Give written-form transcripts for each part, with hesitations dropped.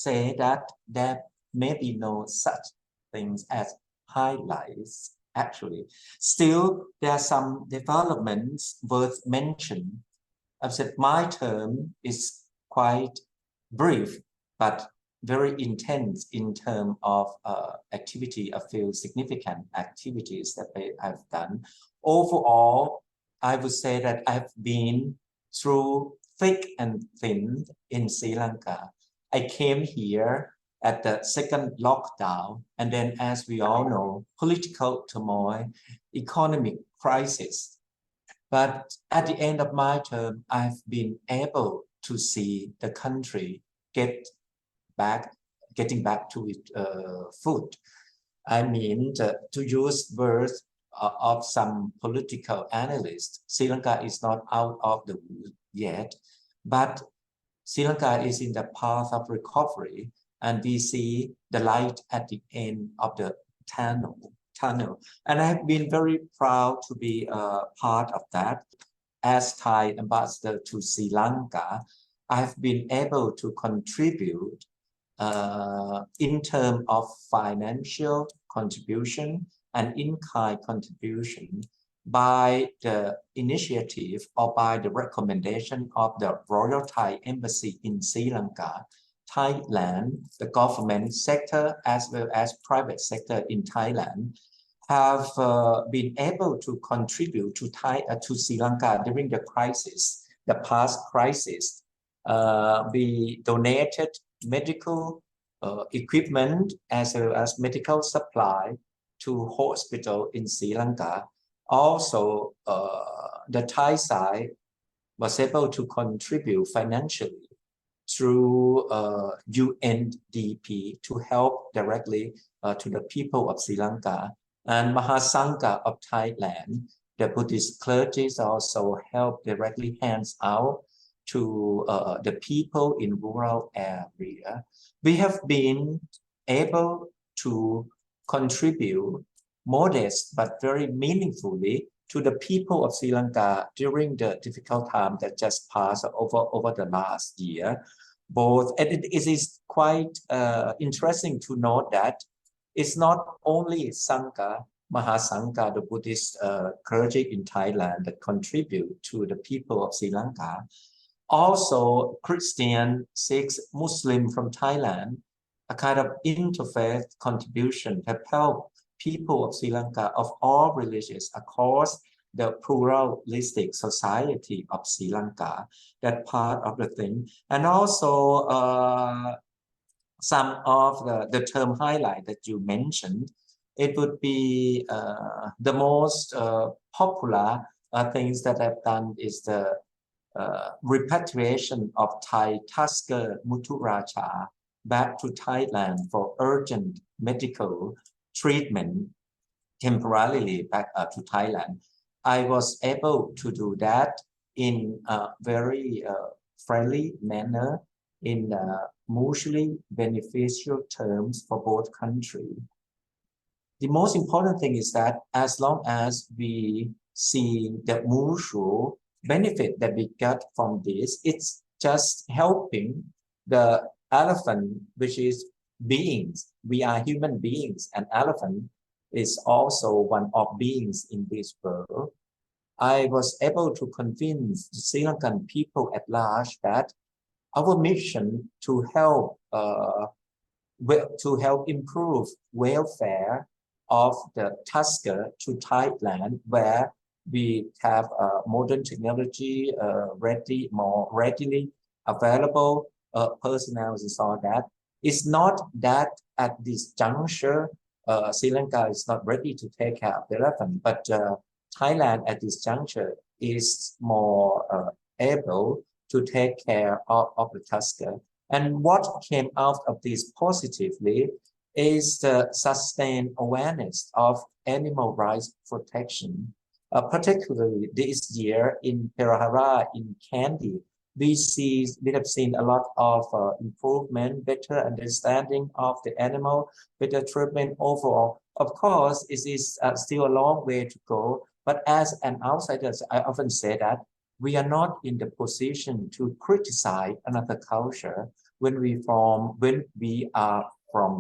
say that there may be no such things as highlights. Actually, still there are some developments worth mention. I've said my term is quite brief, but very intense in terms of activity. A few significant activities that I've done. Overall, I would say that I've been through thick and thin in Sri Lanka. I came here at the second lockdown, and then, as we all know, political turmoil, economic crisis. But at the end of my term, I've been able to see the country getting back to its foot. I mean, to use words of some political analysts, Sri Lanka is not out of the woods yet, but Sri Lanka is in the path of recovery, and we see the light at the end of the tunnel. And I've been very proud to be a part of that. As Thai ambassador to Sri Lanka, I've been able to contribute in terms of financial contribution and in-kind contribution by the initiative or by the recommendation of the Royal Thai Embassy in Sri Lanka, Thailand, the government sector as well as private sector in Thailand have been able to contribute to Sri Lanka during the crisis, the past crisis. We donated medical equipment as well as medical supply to hospital in Sri Lanka. Also, the Thai side was able to contribute financially through UNDP to help directly to the people of Sri Lanka. And Mahasangha of Thailand, the Buddhist clergies also help directly hands out to the people in rural area. We have been able to contribute modest but very meaningfully to the people of Sri Lanka during the difficult time that just passed over the last year. And it is quite interesting to note that it's not only Sangha, Mahasangha, the Buddhist clergy in Thailand that contribute to the people of Sri Lanka. Also, Christian, Sikhs, Muslim from Thailand, a kind of interfaith contribution have helped people of Sri Lanka of all religions across the pluralistic society of Sri Lanka, that part of the thing. And also some of the term highlight that you mentioned, it would be the most popular things that I've done is the repatriation of Thai Tusker Muturacha back to Thailand for urgent medical treatment temporarily back to Thailand. I was able to do that in a very friendly manner, in mutually beneficial terms for both countries. The most important thing is that as long as we see the mutual benefit that we get from this, it's just helping the elephant, which is beings. We are human beings, and elephant is also one of beings in this world. I was able to convince the Sri Lankan people at large that our mission to help improve welfare of the tusker to Thailand, where we have modern technology more readily available, personnel and all that. It's not that at this juncture, Sri Lanka is not ready to take care of the elephant, but Thailand at this juncture is more able to take care of the tusker. And what came out of this positively is the sustained awareness of animal rights protection. Particularly this year in Perahara, in Kandy, we have seen a lot of improvement, better understanding of the animal, better treatment overall. Of course, it is still a long way to go, but as an outsider, I often say that we are not in the position to criticize another culture. when we are from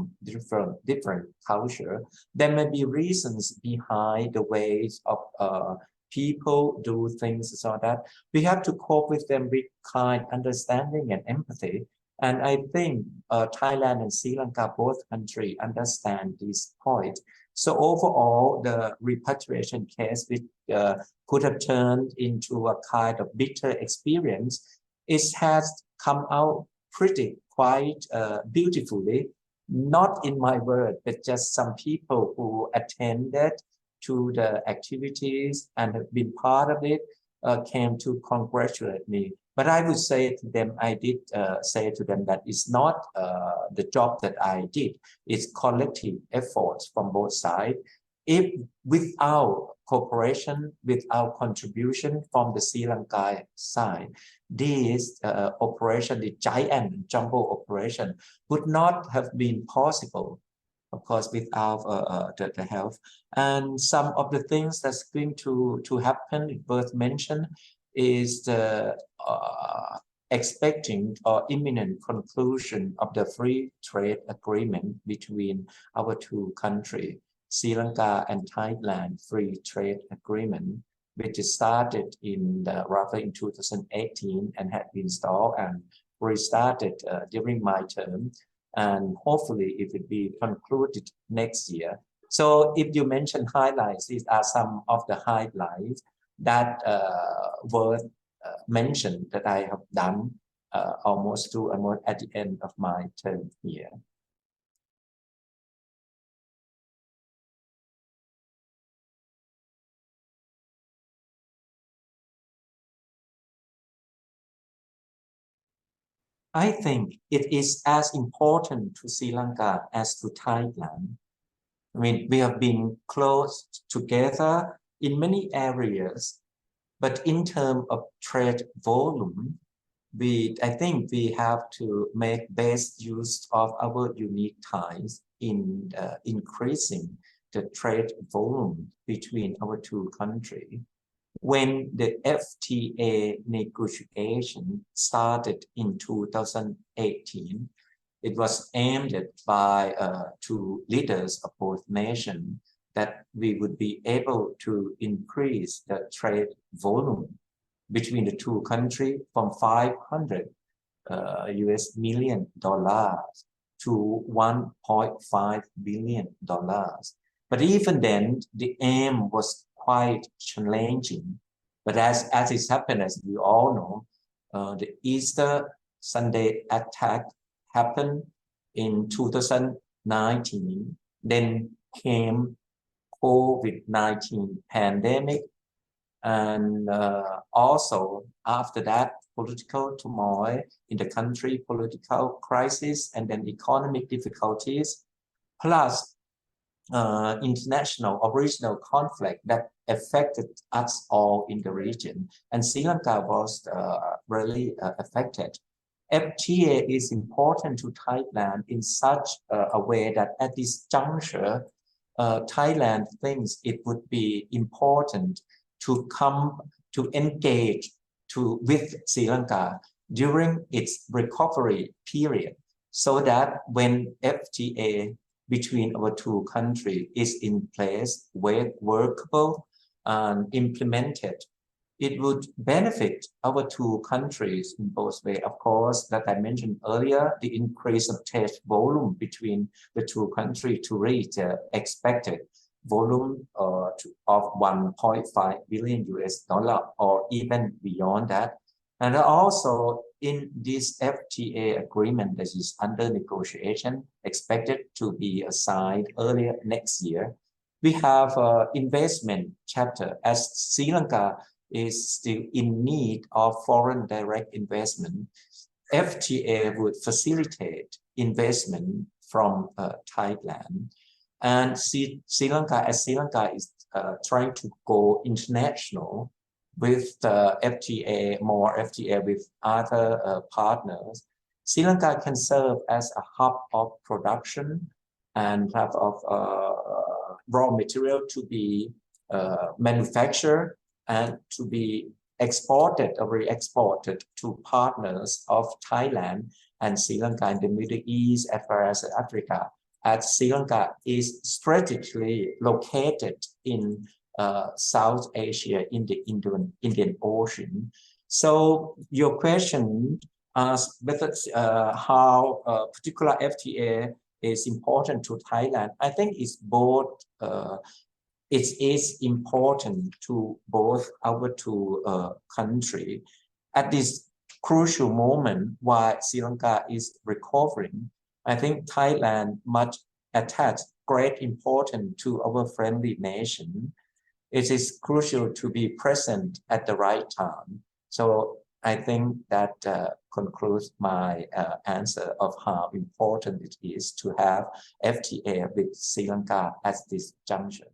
different culture, there may be reasons behind the ways of people do things, so that we have to cope with them with kind understanding and empathy. And I think Thailand and Sri Lanka, both countries, understand this point. So overall, the repatriation case, which could have turned into a kind of bitter experience, it has come out pretty quite beautifully, not in my word, but just some people who attended to the activities and have been part of it came to congratulate me. But I would say to them, I did say to them that it's not the job that I did. It's collective efforts from both sides. If without cooperation, without contribution from the Sri Lanka side, this operation, the giant jumbo operation, would not have been possible, of course, without the help. And some of the things that's going to happen, worth mention, is the expecting or imminent conclusion of the free trade agreement between our two countries, Sri Lanka and Thailand free trade agreement, which started rather in 2018 and had been stalled and restarted during my term. And hopefully it will be concluded next year. So if you mention highlights, these are some of the highlights that were mentioned that I have done almost at the end of my term here. I think it is as important to Sri Lanka as to Thailand. I mean, we have been close together in many areas, but in terms of trade volume, I think we have to make best use of our unique ties in increasing the trade volume between our two countries. When the FTA negotiation started in 2018, it was aimed by two leaders of both nations that we would be able to increase the trade volume between the two countries from $500 million to $1.5 billion. But even then, the aim was quite challenging. But as it happened, as we all know, the Easter Sunday attack happened in 2019. Then came COVID-19 pandemic. And also after that, political turmoil in the country, political crisis, and then economic difficulties, plus international or regional conflict that affected us all in the region. And Sri Lanka was really affected. FTA is important to Thailand in such a way that at this juncture, Thailand thinks it would be important to come to engage with Sri Lanka during its recovery period, so that when FTA between our two countries is in place, workable and implemented, it would benefit our two countries in both ways. Of course, that I mentioned earlier, the increase of trade volume between the two countries to reach expected volume of $1.5 billion or even beyond that. And also in this FTA agreement that is under negotiation, expected to be signed earlier next year, we have an investment chapter, as Sri Lanka is still in need of foreign direct investment. FTA would facilitate investment from Thailand. And Sri Lanka is trying to go international with FTA, more FTA with other partners. Sri Lanka can serve as a hub of production and hub of raw material to be manufactured and to be exported or re-exported to partners of Thailand. and Sri Lanka in the Middle East as well as Africa, as Sri Lanka is strategically located in South Asia in the Indian Ocean. So your question asks whether how a particular FTA is important to Thailand. I think it's both. It is important to both our two countries at this crucial moment while Sri Lanka is recovering. I think Thailand must attach great importance to our friendly nation. It is crucial to be present at the right time. So I think that concludes my answer of how important it is to have FTA with Sri Lanka at this juncture.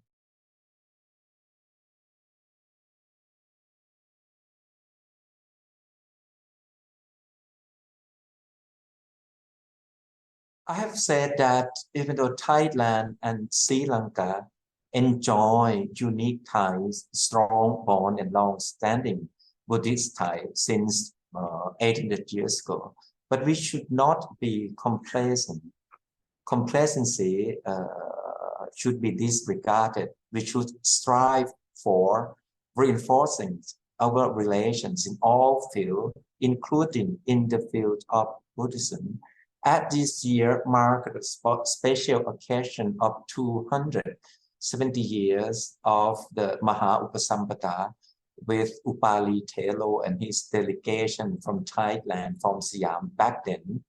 I have said that even though Thailand and Sri Lanka enjoy unique ties, strong bond and long-standing Buddhist ties since 800 years ago, but we should not be complacent. Complacency should be disregarded. We should strive for reinforcing our relations in all fields, including in the field of Buddhism. At this year marked a special occasion of 270 years of the Maha Upasampada with Upali Thelo and his delegation from Thailand, from Siam back then,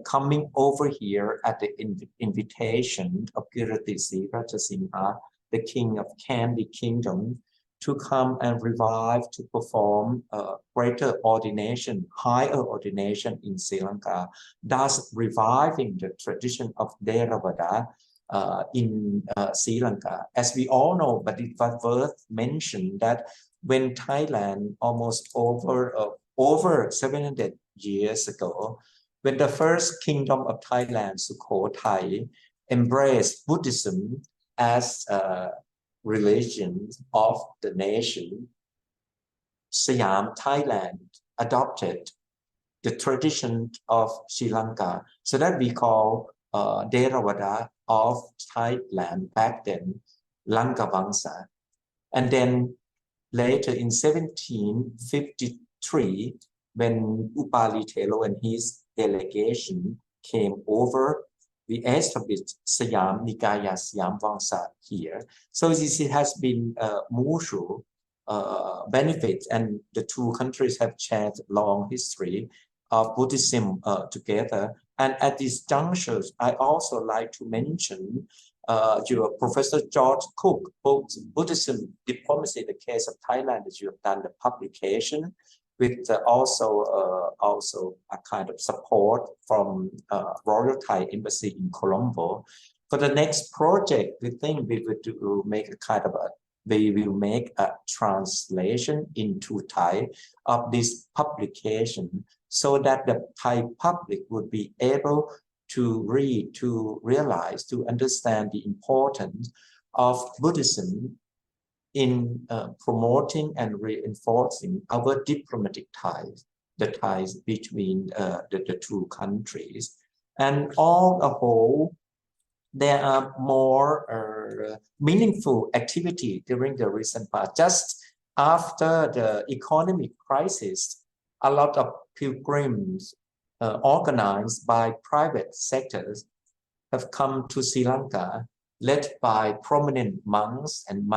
coming over here at the invitation of Kiratisi Ratchasingha, the king of Kandy Kingdom, to come and revive, to perform greater ordination, higher ordination in Sri Lanka, thus reviving the tradition of Theravada in Sri Lanka. As we all know, but it was worth mentioning that when Thailand almost over 700 years ago, when the first kingdom of Thailand, Sukhothai, embraced Buddhism as religion of the nation, Siam, Thailand adopted the tradition of Sri Lanka. So that we call Theravada of Thailand back then, Lankavangsa. And then later in 1753, when Upali Thelo and his delegation came over, we established Siam Nikaya Siam Vangsa here. So this has been mutual benefits, and the two countries have shared long history of Buddhism together. And at this juncture, I also like to mention your Professor George Cook, Buddhism Diplomacy, the case of Thailand, that you have done the publication with also a kind of support from Royal Thai Embassy in Colombo. For the next project, we think we will make a translation into Thai of this publication so that the Thai public would be able to read, to realize, to understand the importance of Buddhism in promoting and reinforcing our diplomatic ties, the ties between the two countries. And on the whole, there are more meaningful activity during the recent past. Just after the economic crisis, a lot of pilgrims organized by private sectors have come to Sri Lanka, led by prominent monks and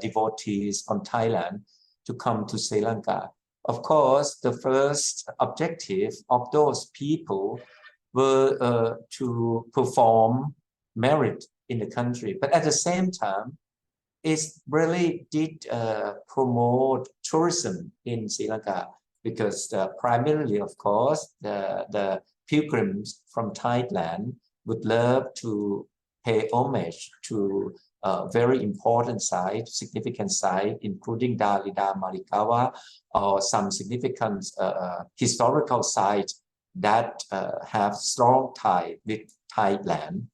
devotees from Thailand to come to Sri Lanka. Of course, the first objective of those people were to perform merit in the country. But at the same time, it really did promote tourism in Sri Lanka, because primarily, of course, the pilgrims from Thailand would love to pay homage to very important site, significant site, including Dalida Marikawa, or some significant historical sites that have strong tie with Thailand.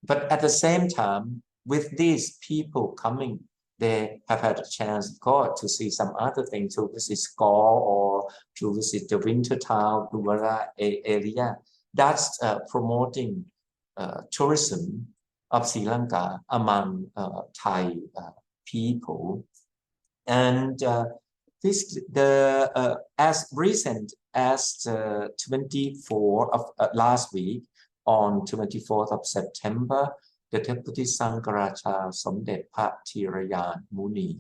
But at the same time, with these people coming, they have had a chance, of course, to see some other things, to visit school or to visit the winter town, Uvara area. That's promoting tourism of Sri Lanka among Thai people. And as recent as the 24th of last week, on 24th of September, the Deputy Sangaracha Somdet Phat Thirayan Muni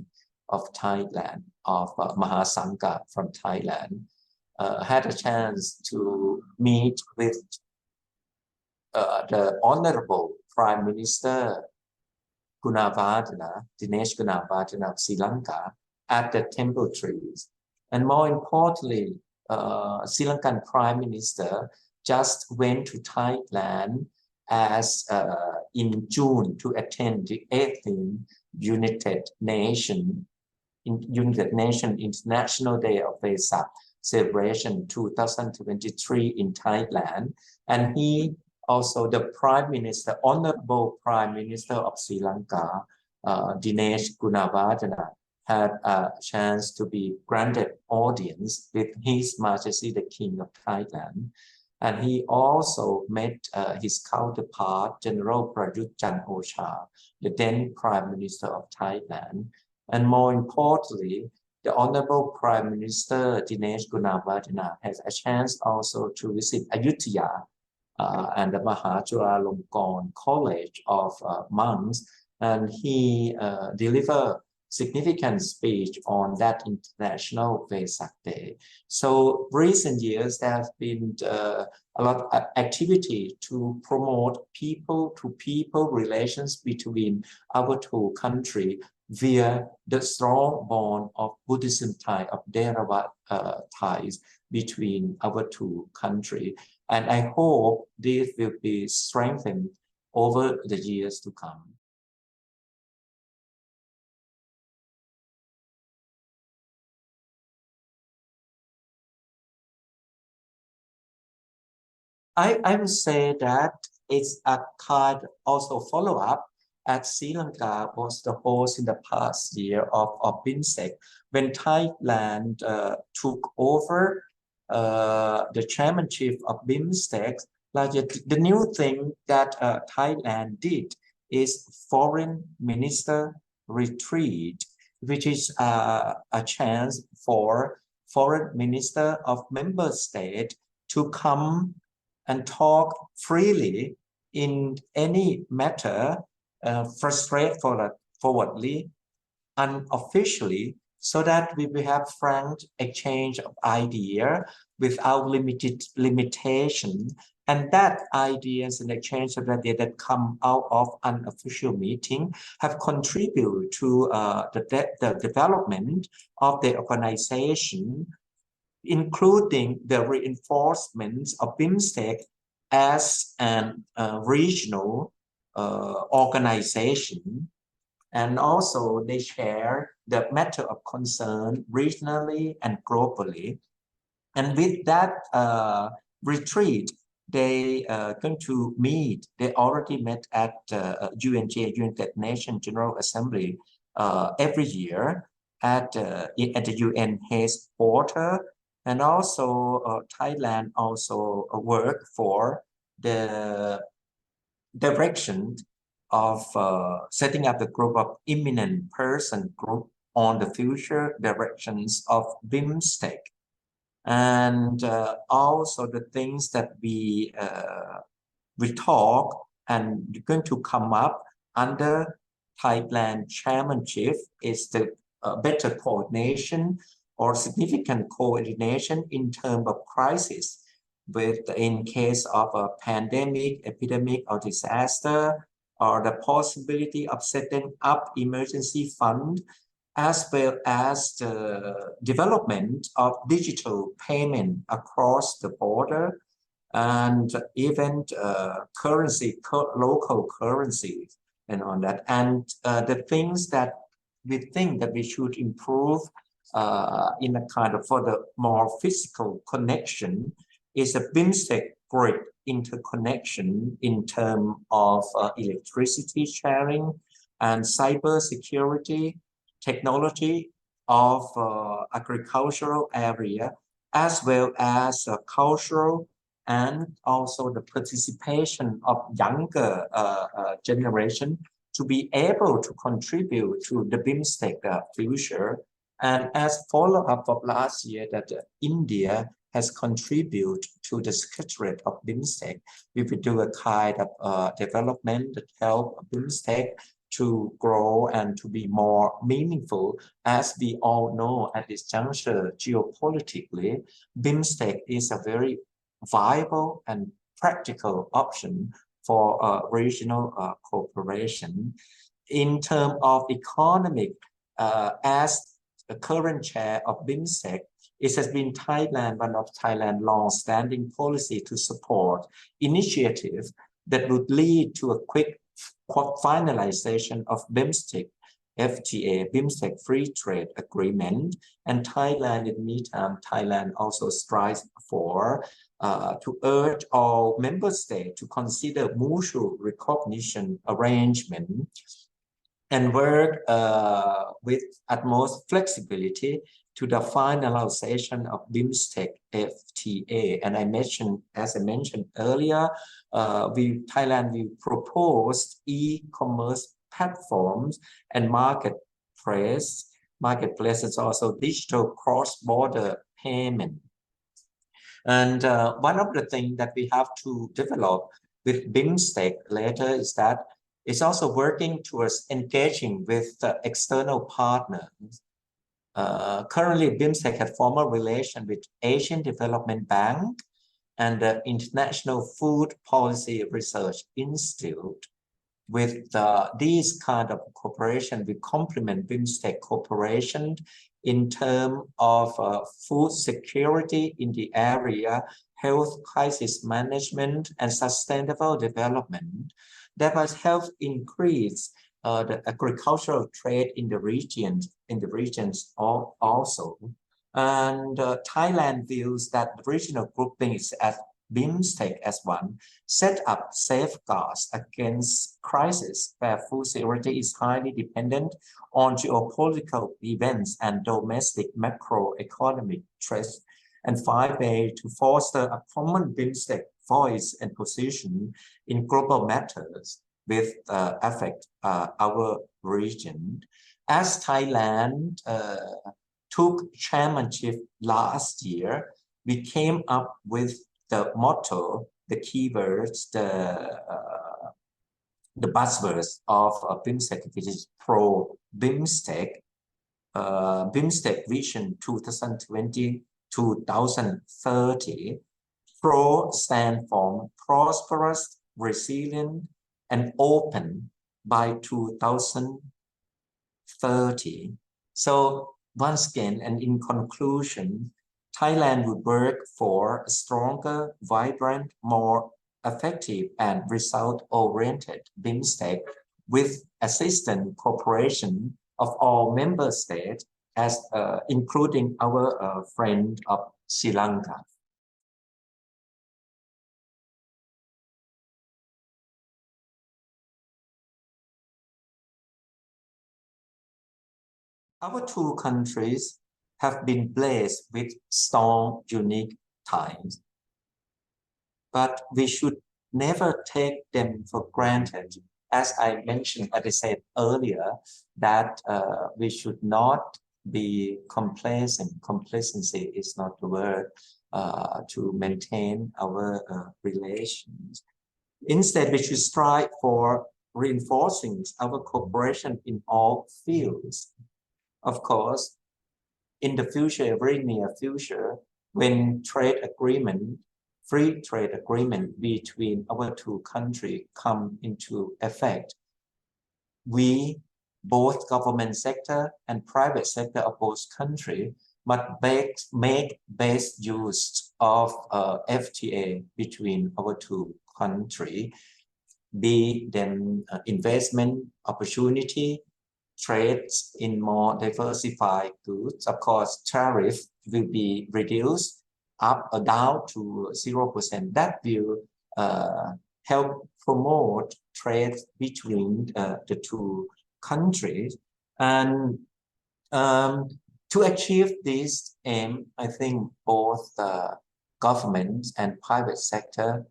of Thailand, of Mahasangha from Thailand, had a chance to meet with the Honorable Prime Minister Gunawardena, Dinesh Gunawardena of Sri Lanka, at the Temple Trees. And more importantly, Sri Lankan Prime Minister just went to Thailand as in June to attend the 18th United Nations International Day of Vesak celebration 2023 in Thailand. And he also, the Prime Minister, Honorable Prime Minister of Sri Lanka, Dinesh Gunawardena, had a chance to be granted audience with His Majesty the King of Thailand. And he also met his counterpart, General Prayut Chan-o-cha, the then Prime Minister of Thailand. And more importantly, the Honorable Prime Minister Dinesh Gunawardena has a chance also to visit Ayutthaya and the Mahachulalongkorn College of Monks, and he delivered significant speech on that International Vesak Day. So recent years there have been a lot of activity to promote people-to-people relations between our two countries via the strong bond of Buddhism Thai, of Theravada ties between our two countries. And I hope this will be strengthened over the years to come. I would say that it's a kind also follow-up, as Sri Lanka was the host in the past year of BIMSTEC. When Thailand took over the chairmanship of BIMSTEC, like the new thing that Thailand did is foreign minister retreat, which is a chance for foreign minister of member state to come and talk freely in any matter, straightforwardly, unofficially, so that we will have frank exchange of idea without limitation. And that ideas and exchange of idea that come out of unofficial meeting have contributed to the development of the organization, including the reinforcement of BIMSTEC as a regional organization. And also they share the matter of concern regionally and globally. And with that retreat, they going to meet. They already met at UNGA, United Nations General Assembly, every year at the UN headquarters. And also Thailand also work for the direction of setting up a group of eminent person group on the future directions of BIMSTEC. And also the things that we talk and going to come up under Thailand chairmanship is the better coordination or significant coordination in terms of crisis, in case of a pandemic, epidemic, or disaster, or the possibility of setting up emergency fund, as well as the development of digital payment across the border, and even local currencies and on that. And the things that we think that we should improve in a kind of for the more physical connection is a BIMSTEC grid interconnection in terms of electricity sharing and cyber security, technology of agricultural area, as well as cultural and also the participation of younger generation to be able to contribute to the BIMSTEC future. And as follow-up of last year that India has contributed to the Secretariat of BIMSTEC, we will do a kind of development that help BIMSTEC to grow and to be more meaningful. As we all know at this juncture, geopolitically, BIMSTEC is a very viable and practical option for regional cooperation. In terms of economic, as the current chair of BIMSTEC, it has been one of Thailand's long-standing policy to support initiatives that would lead to a quick finalization of BIMSTEC FTA, BIMSTEC Free Trade Agreement, and Thailand, in the meantime, Thailand also strives for to urge all member states to consider mutual recognition arrangement and work with utmost flexibility to the finalization of BIMSTEC FTA. And as I mentioned earlier, Thailand will propose e-commerce platforms and marketplaces, also digital cross-border payment. And one of the things that we have to develop with BIMSTEC later is that it's also working towards engaging with external partners. Currently, BIMSTEC has formal relation with Asian Development Bank and the International Food Policy Research Institute. With these kind of cooperation, we complement BIMSTEC cooperation in terms of food security in the area, health crisis management, and sustainable development. That will help increase the agricultural trade in the regions also. And Thailand views that the regional grouping is as BIMSTEC as one, set up safeguards against crisis where food security is highly dependent on geopolitical events and domestic macroeconomic threats, and find ways to foster a common BIMSTEC voice and position in global matters with affect our region. As Thailand took chairmanship last year, we came up with the motto, the keywords, the buzzwords of BIMSTEC, which is pro-BIMSTEC, BIMSTEC Vision 2020-2030. Pro stand for prosperous, resilient, and open by 2030. So once again, and in conclusion, Thailand would work for a stronger, vibrant, more effective, and result-oriented BIMSTEC with assistant cooperation of all member states, as including our friend of Sri Lanka. Our two countries have been blessed with strong, unique ties, but we should never take them for granted. As I mentioned, as I said earlier, that we should not be complacent. Complacency is not the word to maintain our relations. Instead, we should strive for reinforcing our cooperation in all fields. Of course, in the future, very near future, when free trade agreement between our two countries come into effect, we, both government sector and private sector of both countries, must make best use of FTA between our two countries, be them investment opportunity, trades in more diversified goods. Of course, tariff will be reduced up or down to 0%. That will help promote trade between the two countries. And To achieve this aim, I think both the government and private sector,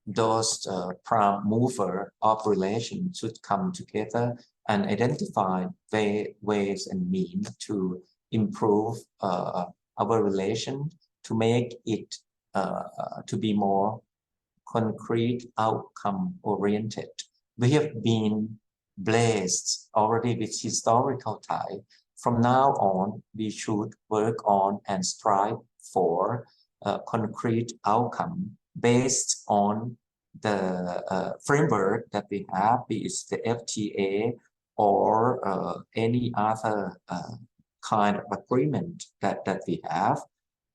those prime mover of relations should come together and identify ways and means to improve our relation, to make it to be more concrete, outcome oriented. We have been blessed already with historical ties. From now on, we should work on and strive for a concrete outcome based on the framework that we have, be it the FTA or any other kind of agreement that we have.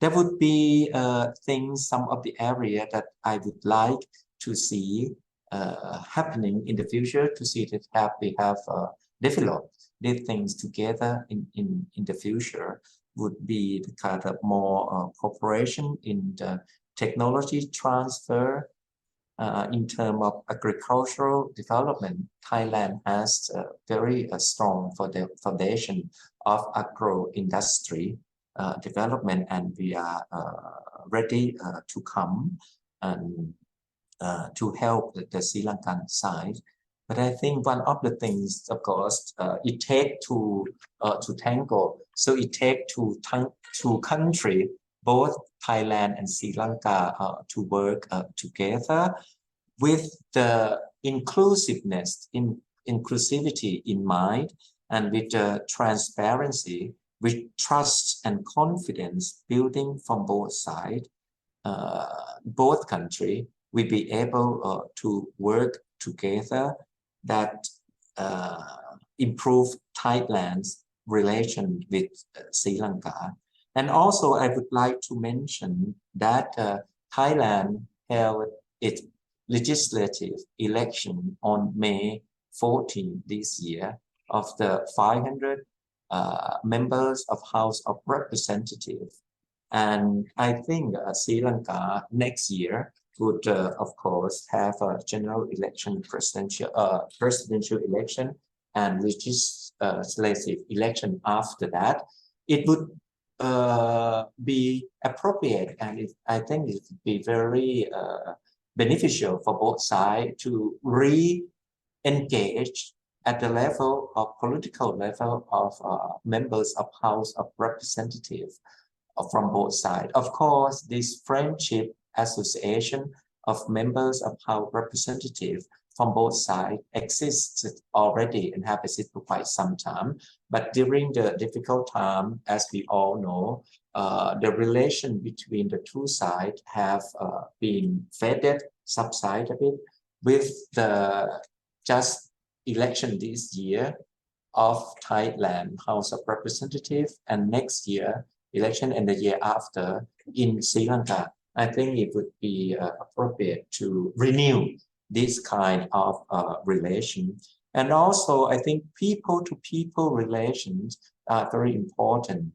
There would be some of the area that I would like to see happening in the future, to see that we have developed these things together in the future, would be the kind of more cooperation in the technology transfer. In terms of agricultural development, Thailand has a very strong foundation of agro-industry development, and we are ready to come and to help the Sri Lankan side. But I think one of the things, of course, it takes to tango. So it takes two countries, both Thailand and Sri Lanka, to work together with the inclusivity in mind, and with the transparency, with trust and confidence building from both sides. Both countries will be able to work together that improve Thailand's relation with Sri Lanka. And also, I would like to mention that Thailand held its legislative election on May 14 this year of the 500 members of House of Representatives. And I think Sri Lanka next year would, of course, have a general election, presidential election, and legislative election after that. It would be appropriate, and I think it would be very beneficial for both sides to re-engage at the level of political level of members of House of Representatives from both sides. Of course, this friendship association of members of House of Representatives from both sides exists already and have existed for quite some time. But during the difficult time, as we all know, the relation between the two sides have been faded, subsided a bit, with the just election this year of Thailand House of Representatives, and next year election and the year after in Sri Lanka. I think it would be appropriate to renew this kind of relation. And also, I think people-to-people relations are very important.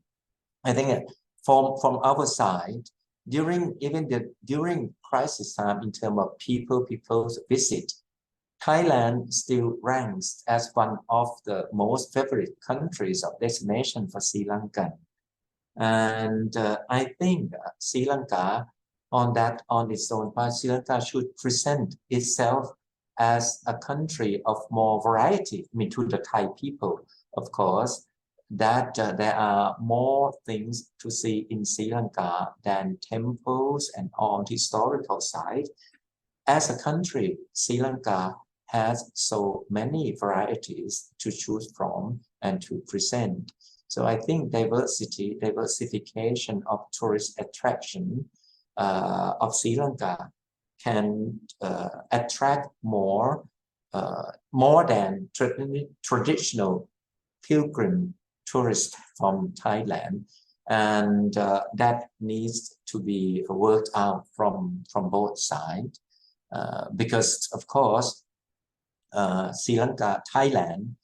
I think from our side, during crisis time, in terms of people's visit, Thailand still ranks as one of the most favorite countries of destination for Sri Lankan. And I think Sri Lanka, on its own part, Sri Lanka should present itself as a country of more variety. I mean, to the Thai people, of course, that there are more things to see in Sri Lanka than temples and on the historical side. As a country, Sri Lanka has so many varieties to choose from and to present. So I think diversification of tourist attraction of Sri Lanka can attract more than traditional pilgrim tourists from Thailand, and that needs to be worked out from both sides, because of course Sri Lanka, Thailand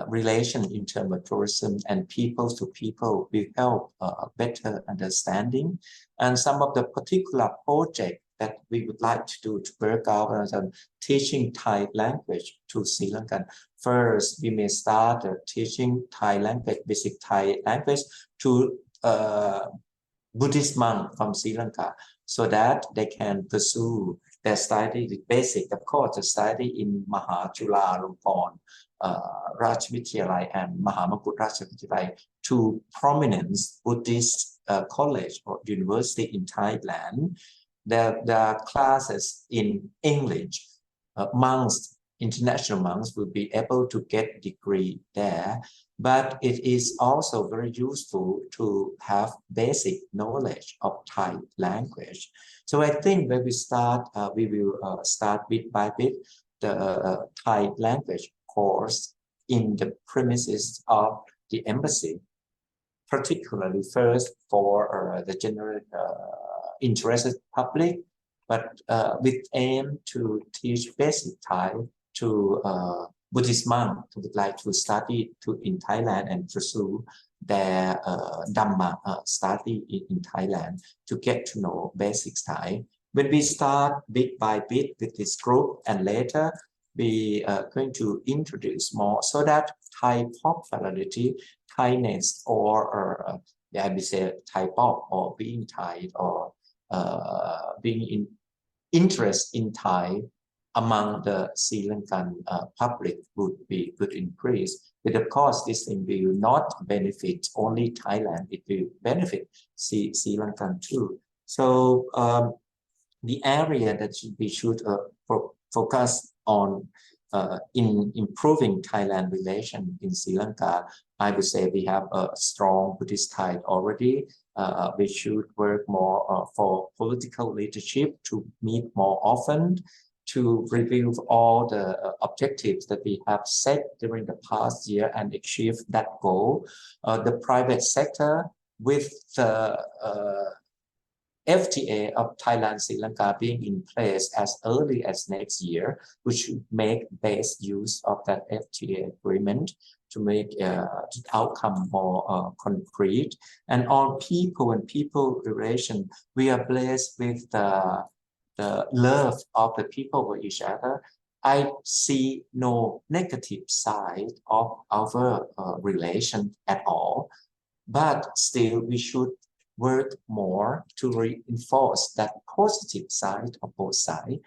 relation in terms of tourism and people to people will help better understanding. And some of the particular projects that we would like to do to work out on teaching Thai language to Sri Lankan. First, we may start teaching Thai language, basic Thai language to Buddhist monk from Sri Lanka, so that they can pursue their study with basic, of course, the study in Chulalongkorn Rajvidyalaya and Mahamangkut Rajvidyalaya, two prominent Buddhist college or university in Thailand. There are classes in English. Monks, international monks, will be able to get degree there. But it is also very useful to have basic knowledge of Thai language. So I think when we start, we will start bit by bit the Thai language course in the premises of the embassy, particularly first for the general interested public, but with aim to teach basic Thai to Buddhist monks who would like to study in Thailand and pursue their Dhamma study in Thailand to get to know basic Thai. When we start bit by bit with this group, and later we are going to introduce more so that Thai popularity, Thainess, or I would say Thai pop, or being Thai, or being in interest in Thai among the Sri Lankan public would increase. But of course, this thing will not benefit only Thailand, it will benefit Sri Lankan too. So the area that we should focus on in improving Thailand relation in Sri Lanka, I would say we have a strong Buddhist Thai already. We should work more for political leadership to meet more often, to review all the objectives that we have set during the past year and achieve that goal. The private sector with the FTA of Thailand, Sri Lanka being in place as early as next year, we should make best use of that FTA agreement to make the outcome more concrete. And on people and people relation, we are blessed with the love of the people for each other. I see no negative side of our relation at all, but still we should work more to reinforce that positive side of both sides,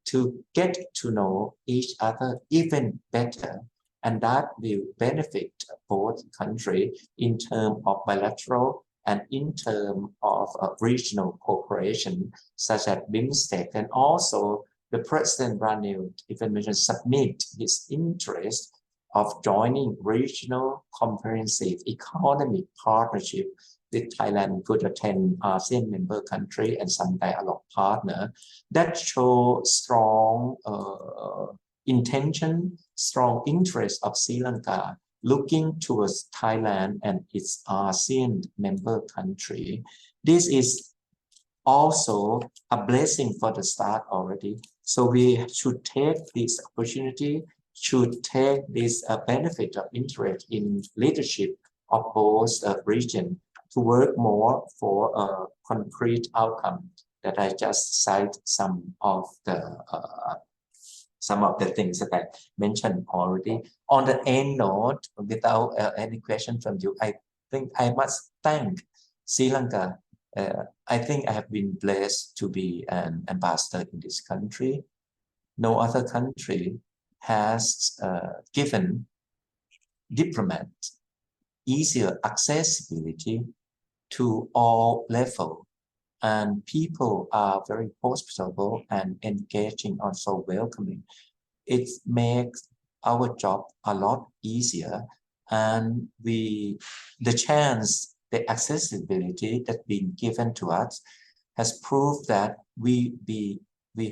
to get to know each other even better, and that will benefit both countries in terms of bilateral and in terms of regional cooperation, such as BIMSTEC. And also, the President Ranil even mentioned submit his interest of joining regional comprehensive economic partnership with Thailand could attend ASEAN member country and some dialogue partner that show strong intention, strong interest of Sri Lanka looking towards Thailand and its ASEAN member country. This is also a blessing for the start already. So we should take this opportunity, should take this benefit of interest in leadership of both regions to work more for a concrete outcome that I just cite some of the things that I mentioned already. On the end note, without any question from you, I think I must thank Sri Lanka. I think I have been blessed to be an ambassador in this country. No other country has given diplomats easier accessibility to all levels, and people are very hospitable and engaging, also welcoming. It makes our job a lot easier, and the accessibility that's been given to us has proved that we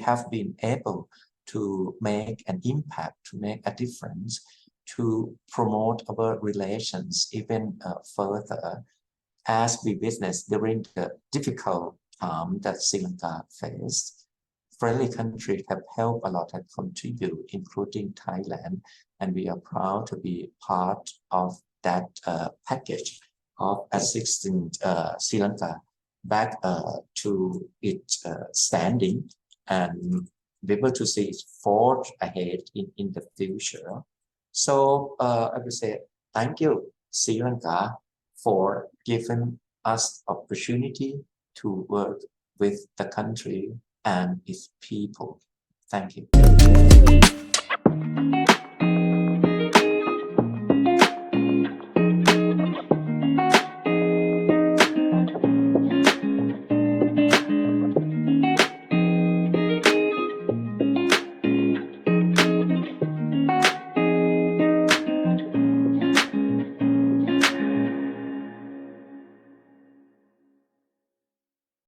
have been able to make an impact, to make a difference, to promote our relations even further, as we witnessed during the difficult time that Sri Lanka faced. Friendly countries have helped a lot and contributed, including Thailand, and we are proud to be part of that package of assisting Sri Lanka back to its standing and be able to see it forge ahead in the future. So I would say thank you, Sri Lanka, for giving us opportunity to work with the country and its people. Thank you.